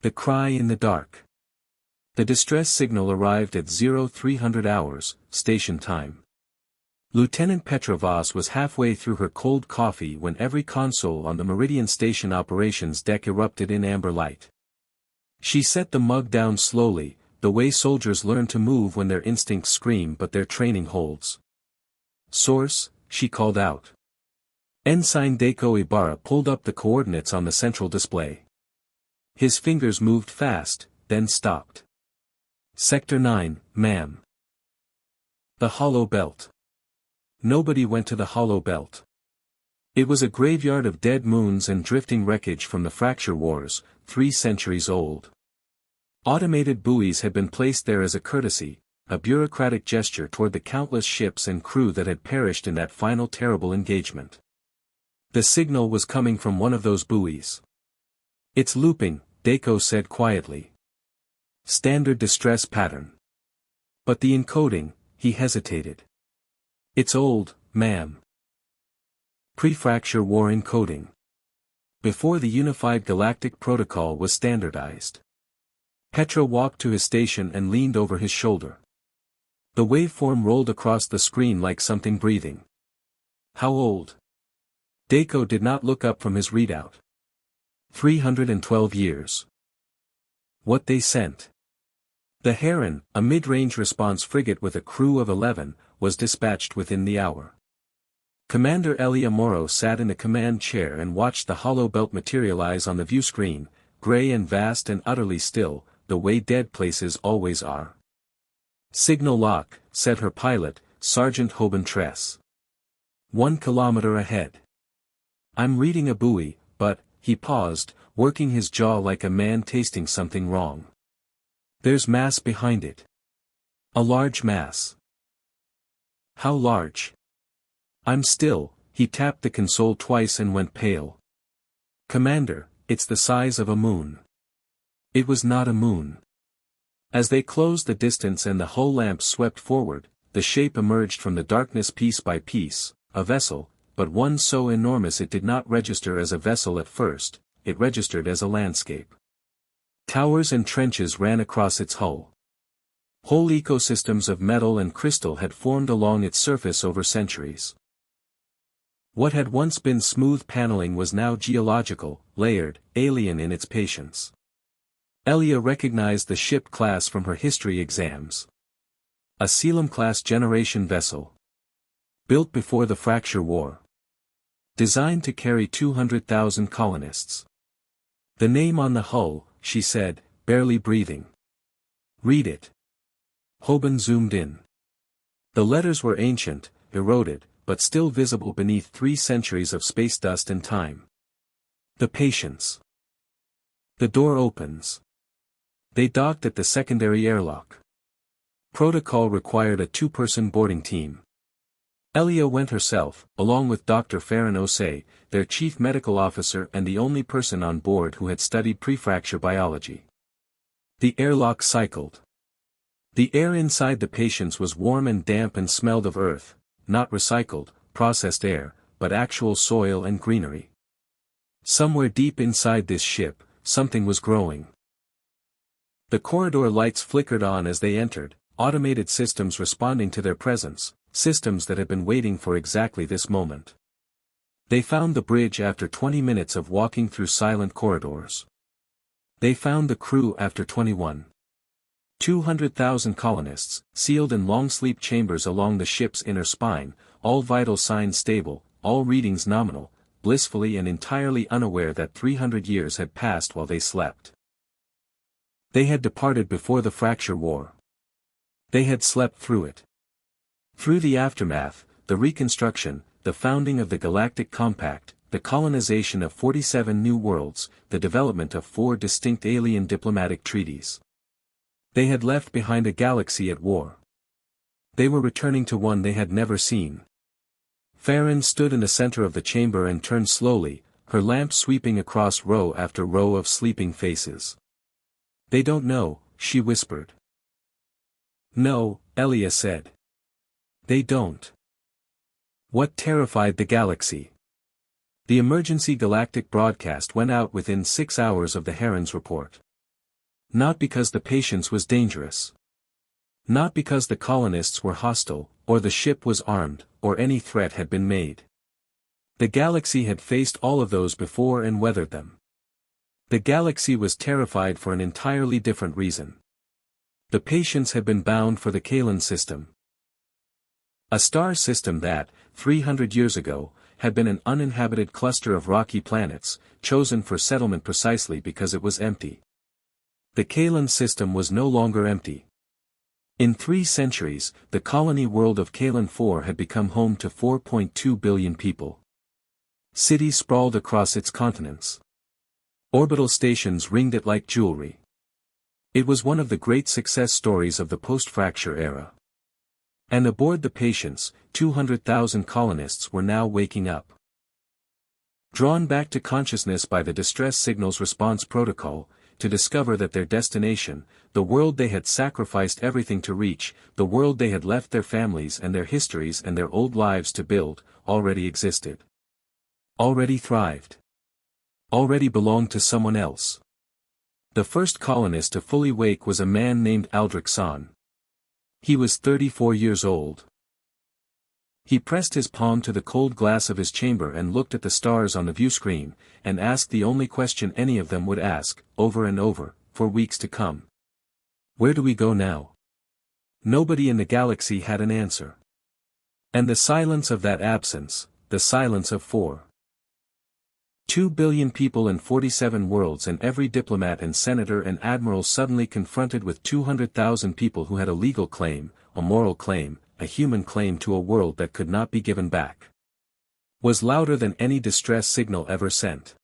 The cry in the dark. The distress signal arrived at 0300 hours, station time. Lieutenant Petrovas was halfway through her cold coffee when every console on the Meridian Station operations deck erupted in amber light. She set the mug down slowly, the way soldiers learn to move when their instincts scream but their training holds. "Source," she called out. Ensign Deiko Ibarra pulled up the coordinates on the central display. His fingers moved fast, then stopped. "Sector 9, ma'am." The Hollow Belt. Nobody went to the Hollow Belt. It was a graveyard of dead moons and drifting wreckage from the fracture wars, 3 centuries old. Automated buoys had been placed there as a courtesy, a bureaucratic gesture toward the countless ships and crew that had perished in that final terrible engagement. The signal was coming from one of those buoys. "It's looping," Deiko said quietly. "Standard distress pattern." But the encoding, he hesitated. "It's old, ma'am." Pre-fracture war encoding. Before the Unified Galactic Protocol was standardized. Petra walked to his station and leaned over his shoulder. The waveform rolled across the screen like something breathing. "How old?" Deiko did not look up from his readout. 312 years. What they sent. The Heron, a mid-range response frigate with a crew of 11, was dispatched within the hour. Commander Elia Moro sat in the command chair and watched the hollow belt materialize on the view screen, gray and vast and utterly still, the way dead places always are. "Signal lock," said her pilot, Sergeant Hoban Tress. 1 kilometer ahead. "I'm reading a buoy, but," he paused, working his jaw like a man tasting something wrong. "There's mass behind it. A large mass." "How large?" "I'm still," he tapped the console twice and went pale. "Commander, it's the size of a moon." It was not a moon. As they closed the distance and the hull lamps swept forward, the shape emerged from the darkness piece by piece, a vessel, but one so enormous it did not register as a vessel at first, it registered as a landscape. Towers and trenches ran across its hull. Whole ecosystems of metal and crystal had formed along its surface over centuries. What had once been smooth paneling was now geological, layered, alien in its patience. Elia recognized the ship class from her history exams. A Selim-class generation vessel. Built before the Fracture War. Designed to carry 200,000 colonists. "The name on the hull," she said, barely breathing. "Read it." Hoban zoomed in. The letters were ancient, eroded, but still visible beneath 3 centuries of space dust and time. "The Patience." The door opens. They docked at the secondary airlock. Protocol required a 2-person boarding team. Elia went herself, along with Dr. Farron Osei, their chief medical officer and the only person on board who had studied prefracture biology. The airlock cycled. The air inside the Patience was warm and damp and smelled of earth, not recycled, processed air, but actual soil and greenery. Somewhere deep inside this ship, something was growing. The corridor lights flickered on as they entered, automated systems responding to their presence, systems that had been waiting for exactly this moment. They found the bridge after 20 minutes of walking through silent corridors. They found the crew after 21. 200,000 colonists, sealed in long sleep chambers along the ship's inner spine, all vital signs stable, all readings nominal, blissfully and entirely unaware that 300 years had passed while they slept. They had departed before the Fracture War. They had slept through it. Through the aftermath, the reconstruction, the founding of the Galactic Compact, the colonization of 47 new worlds, the development of 4 distinct alien diplomatic treaties. They had left behind a galaxy at war. They were returning to one they had never seen. Farron stood in the center of the chamber and turned slowly, her lamp sweeping across row after row of sleeping faces. "They don't know," she whispered. "No," Elia said. "They don't." What terrified the galaxy? The emergency galactic broadcast went out within 6 hours of the Heron's report. Not because the patience was dangerous. Not because the colonists were hostile, or the ship was armed, or any threat had been made. The galaxy had faced all of those before and weathered them. The galaxy was terrified for an entirely different reason. The patience had been bound for the Kalan system. A star system that, 300 years ago, had been an uninhabited cluster of rocky planets, chosen for settlement precisely because it was empty. The Kalan system was no longer empty. In 3 centuries, the colony world of Kalan 4 had become home to 4.2 billion people. Cities sprawled across its continents. Orbital stations ringed it like jewelry. It was one of the great success stories of the post-fracture era. And aboard the Patience, 200,000 colonists were now waking up. Drawn back to consciousness by the distress signals response protocol, to discover that their destination, the world they had sacrificed everything to reach, the world they had left their families and their histories and their old lives to build, already existed. Already thrived. Already belonged to someone else. The first colonist to fully wake was a man named Aldrich Son. He was 34 years old. He pressed his palm to the cold glass of his chamber and looked at the stars on the viewscreen, and asked the only question any of them would ask, over and over, for weeks to come. Where do we go now? Nobody in the galaxy had an answer. And the silence of that absence, the silence of 2 billion people in 47 worlds, and every diplomat and senator and admiral suddenly confronted with 200,000 people who had a legal claim, a moral claim, a human claim to a world that could not be given back, was louder than any distress signal ever sent.